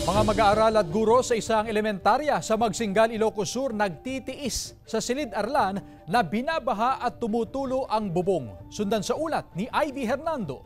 Mga mag-aaral at guro sa isang elementarya sa Magsingal, Ilocos Sur nagtitiis sa Silid-Arlan na binabaha at tumutulo ang bubong. Sundan sa ulat ni Ivy Hernando.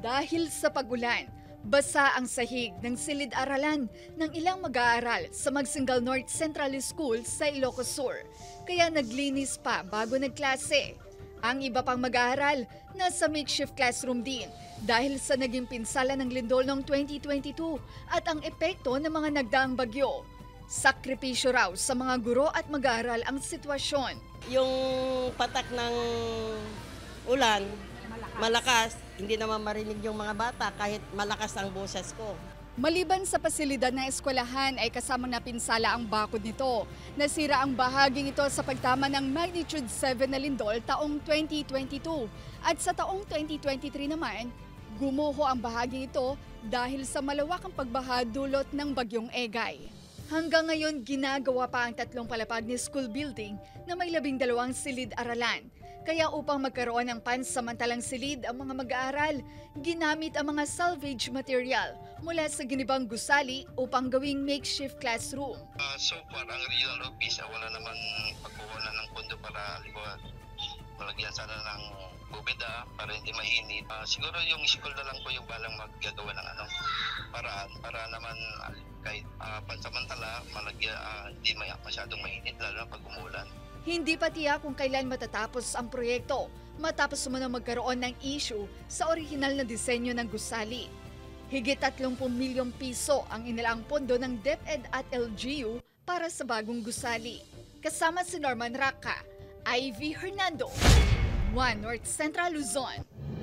Dahil sa pagulan, basa ang sahig ng Silid-Aralan ng ilang mag-aaral sa Magsingal North Central School sa Ilocos Sur. Kaya naglinis pa bago nagklase. Ang iba pang mag-aaral nasa makeshift classroom din dahil sa naging pinsala ng lindol noong 2022 at ang epekto ng mga nagdaang bagyo. Sakripisyo raw sa mga guro at mag-aaral ang sitwasyon. Yung patak ng ulan, malakas, hindi naman marinig yung mga bata kahit malakas ang boses ko. Maliban sa pasilidad ng eskwelahan ay kasamang napinsala ang bakod nito. Nasira ang bahaging ito sa pagtama ng magnitude 7 na lindol taong 2022. At sa taong 2023 naman, gumuho ang bahaging ito dahil sa malawakang pagbaha dulot ng bagyong Egay. Hanggang ngayon, ginagawa pa ang 3 palapag ni school building na may 12 silid-aralan. Kaya upang magkaroon ng pansamantalang silid ang mga mag-aaral, ginamit ang mga salvage material mula sa ginibang gusali upang gawing makeshift classroom. So far, ang regional office, wala naman pagkukunan ng pondo para malagyan sana ng bubeda para hindi mainit. Siguro yung school na lang po yung balang maggagawa ng paraan para naman kahit pansamantala hindi masyadong mainit lalo na pag umulan. Hindi pa tiyak kung kailan matatapos ang proyekto matapos muna magkaroon ng issue sa orihinal na disenyo ng gusali. Higit 30 milyong piso ang inilaang pondo ng DepEd at LGU para sa bagong gusali. Kasama si Norman Raca, Ivy Hernando, One North Central Luzon.